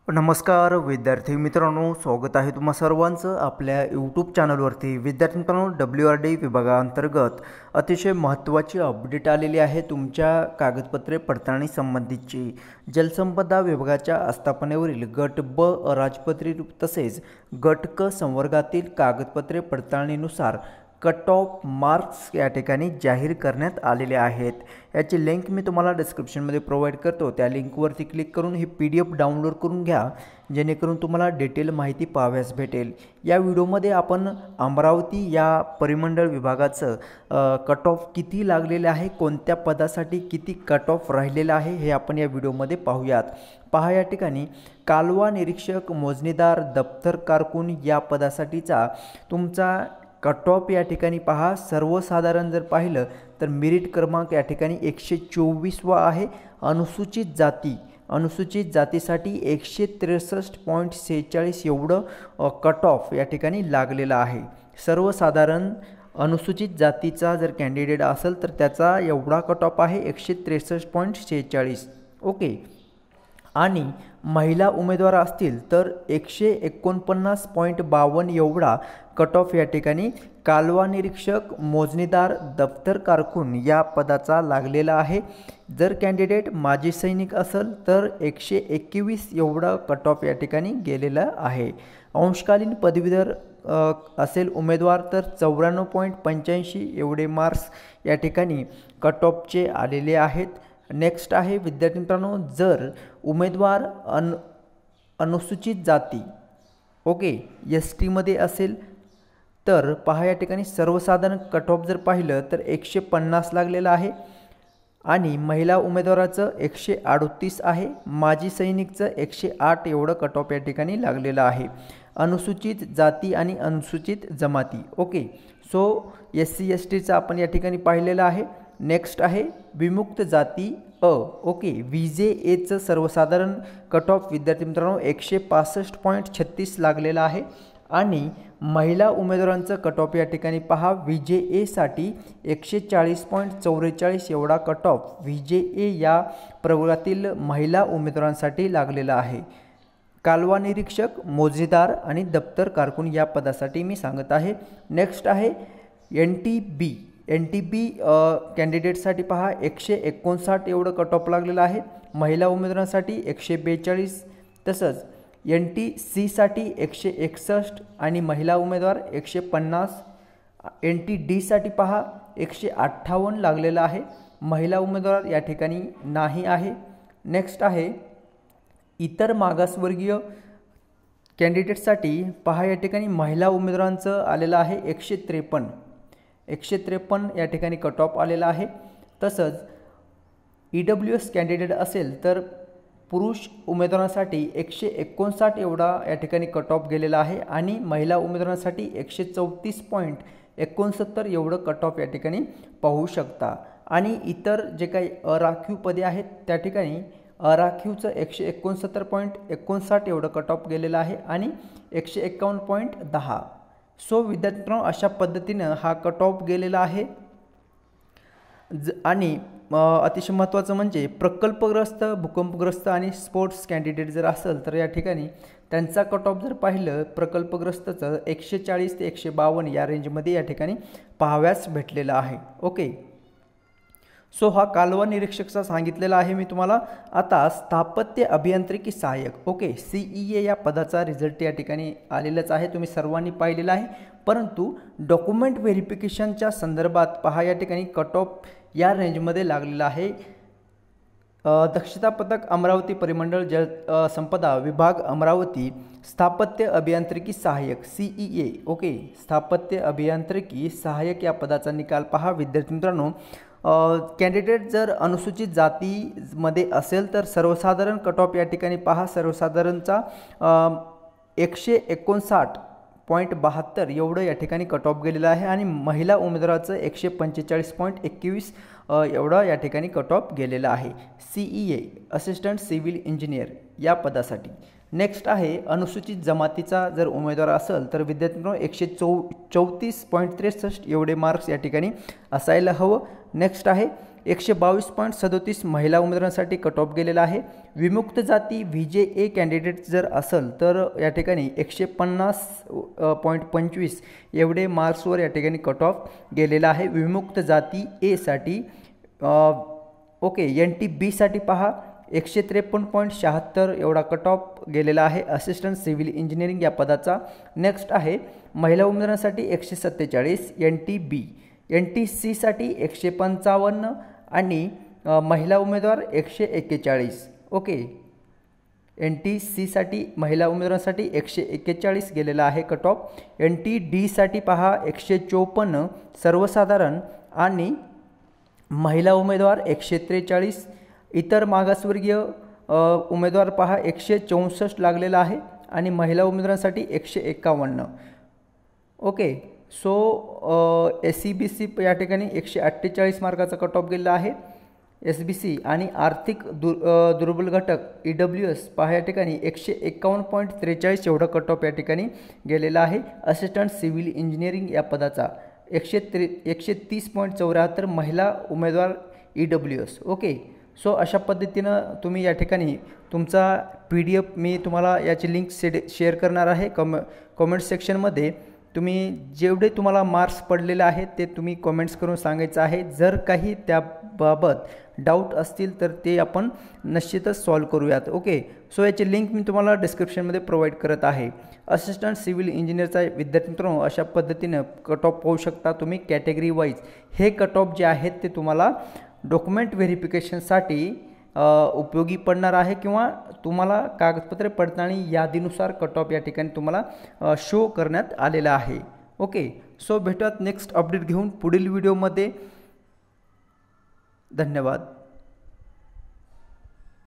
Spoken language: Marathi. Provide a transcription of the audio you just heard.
नमस्कार विद्यार्थी मित्रांनो, स्वागत आहे तुम्हा सर्वांचं आपल्या यूट्यूब चॅनलवरती। विद्यार्थी मित्रांनो, WRD विभागाअंतर्गत अतिशय महत्त्वाची अपडेट आलेली आहे तुमच्या कागदपत्रे पडताळणी संबंधीची। जलसंपदा विभागाच्या आस्थापनेवरील गट ब अराजपत्रित तसेच गट क संवर्गातील कागदपत्रे पडताळणीनुसार कट ऑफ मार्क्स या ठिकाणी जाहीर करण्यात आलेले आहेत। याची लिंक मी तुम्हाला डिस्क्रिप्शनमध्ये प्रोव्हाइड करतो। त्या लिंकवरती क्लिक करून ही PDF डाउनलोड करून घ्या, जेणेकरून तुम्हाला डिटेल माहिती पाहाव्यास भेटेल। या व्हिडिओमध्ये आपण अमरावती या परिमंडळ विभागाचं कट ऑफ किती लागलेले आहे, कोणत्या पदासाठी किती कट ऑफ राहिलेला आहे हे आपण या व्हिडिओमध्ये पाहूयात। पहा, या ठिकाणी कालवा निरीक्षक, मोजणीदार, दप्तर कारकून या पदासाठीचा तुमचा कट ऑफ या ठिकाणी पहा, सर्वसाधारण जर पाहिलं तर मेरिट क्रमांक या ठिकाणी 124वा आहे। अनुसूचित जातीसाठी 163.46 एवढं कट ऑफ या ठिकाणी लागलेलं आहे। सर्वसाधारण अनुसूचित जातीचा जर कॅन्डिडेट असेल तर त्याचा एवढा कट ऑफ आहे 163.46। ओके, आणि महिला उमेदवार असतील तर 149.52 एवढा कट ऑफ या ठिकाणी कालवा निरीक्षक, मोजणीदार, दप्तर कारकून या पदाचा लागलेला आहे। जर कॅन्डिडेट माजी सैनिक असेल तर 121 एवढा कट ऑफ या ठिकाणी गेलेला आहे। अंशकालीन पदवीधर असेल उमेदवार तर 94.85 एवढे मार्क्स या ठिकाणी कट ऑफचे आलेले आहेत। नेक्स्ट आहे विद्यार्थी मित्रांनो, जर उमेदवार अनुसूचित जाती ST मध्ये असेल तर पहा, या ठिकाणी सर्वसाधारण कट ऑफ जर पाहिलं तर 150 लागलेला आहे आणि महिला उमेदवाराचं 138 आहे। माजी सैनिकचं 108 एवढं कट ऑफ या ठिकाणी लागलेलं आहे। अनुसूचित जाती आणि अनुसूचित जमाती सो SC STचं आपण या ठिकाणी पाहिलेलं आहे। नेक्स्ट आहे विमुक्त जाती VJAचं सर्वसाधारण कट ऑफ विद्यार्थी मित्रांनो 165.36 लागलेला आहे आणि महिला उमेदवारांचं कट ऑफ या ठिकाणी पहा, VJA साठी 140.44 एवढा कट ऑफ VJA या प्रवर्गातील महिला उमेदवारांसाठी लागलेला आहे। कालवा निरीक्षक, मोजणीदार आणि दप्तर कारकून या पदासाठी मी सांगत आहे। नेक्स्ट आहे NTB कॅन्डिडेटसाठी पहा 159 एवढं कट ऑफ लागलेलं आहे। महिला उमेदवारांसाठी 142, तसंच NTC साठी 161 आणि महिला उमेदवार 150। NTD साठी पहा 158 लागलेला आहे, महिला उमेदवार या ठिकाणी नाही आहे। नेक्स्ट आहे इतर मागासवर्गीय कॅन्डिडेटसाठी पहा, या ठिकाणी महिला उमेदवारांचं आलेलं आहे 153 या ठिकाणी कट ऑफ आलेला आहे। तसंच EWS कॅन्डिडेट असेल तर पुरुष उमेदवारांसाठी 159 एवढा या ठिकाणी कट ऑफ गेलेला आहे आणि महिला उमेदवारांसाठी 134.69 एवढं कट ऑफ या ठिकाणी पाहू शकता। आणि इतर जे काही अराखीव पदे आहेत त्या ठिकाणी अराखीवचं 169.59 एवढं कट ऑफ गेलेलं आहे आणि 151.10। सो विद्यार्थी मित्रांनो, अशा पद्धतीनं हा कट ऑफ गेलेला आहे। आणि अतिशय महत्त्वाचं म्हणजे प्रकल्पग्रस्त, भूकंपग्रस्त आणि स्पोर्ट्स कॅन्डिडेट जर असेल तर या ठिकाणी त्यांचा कट ऑफ जर पाहिलं, प्रकल्पग्रस्तचं 140 ते 152 या रेंजमध्ये या ठिकाणी पाहाव्यास भेटलेला आहे। सो हा कालवा निरीक्षकचा सांगितलेला आहे मी तुम्हाला। आता स्थापत्य अभियांत्रिकी सहाय्यक CEA या पदाचा रिझल्ट या ठिकाणी आलेलाच आहे, तुम्ही सर्वांनी पाहिलेला आहे। परंतु डॉक्युमेंट व्हेरिफिकेशनच्या संदर्भात पहा, या ठिकाणी कट ऑफ या रेंजमध्ये लागलेला आहे। दक्षता पथक अमरावती परिमंडळ जलसंपदा विभाग अमरावती, स्थापत्य अभियांत्रिकी सहाय्यक CEA स्थापत्य अभियांत्रिकी सहाय्यक या पदाचा निकाल पहा विद्यार्थी मित्रांनो। कॅन्डिडेट जर अनुसूचित जातीमध्ये असेल तर सर्वसाधारण कट ऑफ या ठिकाणी पहा, सर्वसाधारणचा 159.72 एवढं या ठिकाणी कट ऑफ गेलेलं आहे आणि महिला उमेदवाराचं 145.21 एवढं या ठिकाणी कट ऑफ गेलेलं आहे CEA असिस्टंट सिव्हिल इंजिनियर या पदासाठी। नेक्स्ट आहे अनुसूचित जमातीचा जर उमेदवार असेल तर विद्यार्थी मित्रांनो 134.63 एवढे मार्क्स या ठिकाणी असायला हवं। नेक्स्ट आहे 122.37 महिला उमेदवारांसाठी कट ऑफ गेलेला आहे। विमुक्त जाती VJA कॅन्डिडेट जर असेल तर या ठिकाणी 150.25 एवढे मार्क्सवर या ठिकाणी कट ऑफ गेलेला आहे विमुक्त जाती ए साठी। ओके, NTB साठी पहा 153.76 एवढा कट ऑफ गेलेला आहे असिस्टंट सिव्हिल इंजिनिअरिंग या पदाचा। नेक्स्ट आहे महिला उमेदवारांसाठी 147 NTB, NTC साठी 155 आणि महिला उमेदवार 141। ओके, NTC साठी महिला उमेदवारांसाठी 141 गेलेला आहे कट ऑफ। NTD साठी पहा 154 सर्वसाधारण आणि महिला उमेदवार 143। इतर मागासवर्गीय उमेदवार पहा 164 लागलेला आहे आणि महिला उमेदवारांसाठी 151। ओके, सो SCBC या ठिकाणी 148 मार्काचा कट ऑफ गेलेला आहे। SBC आणि आर्थिक दुर्बल घटक EWS पहा या ठिकाणी 151.43 एवढा कट ऑफ या ठिकाणी गेलेला आहे असिस्टंट सिव्हिल इंजिनिअरिंग या पदाचा। 130.74 महिला उमेदवार EWS। ओके, सो अशा पद्धतीनं तुम्ही या ठिकाणी तुमचा PDF मी तुम्हाला याची लिंक शेअर करणार आहे कमेंट सेक्शनमध्ये। तुम्ही जेवढे तुम्हाला मार्क्स पडलेले आहेत ते तुम्ही कमेंट्स करून सांगायचं आहे। जर काही त्याबाबत डाऊट असतील तर ते आपण निश्चितच सॉल्व करूयात। ओके, सो याची लिंक मी तुम्हाला डिस्क्रिप्शनमध्ये प्रोव्हाइड करत आहे। असिस्टंट सिव्हिल इंजिनिअरचा विद्यार्थी मित्रांनो अशा पद्धतीनं कट ऑफ पाहू शकता तुम्ही कॅटेगरी वाईज। हे कट ऑफ जे आहेत ते तुम्हाला डॉक्युमेंट व्हेरिफिकेशनसाठी उपयोगी पडणार आहे किंवा तुम्हाला कागदपत्रे पडताळणी यादीनुसार कट ऑफ या ठिकाणी तुम्हाला शो करण्यात आलेला आहे। ओके, सो भेटूयात नेक्स्ट अपडेट घेऊन पुढील व्हिडिओमध्ये। धन्यवाद।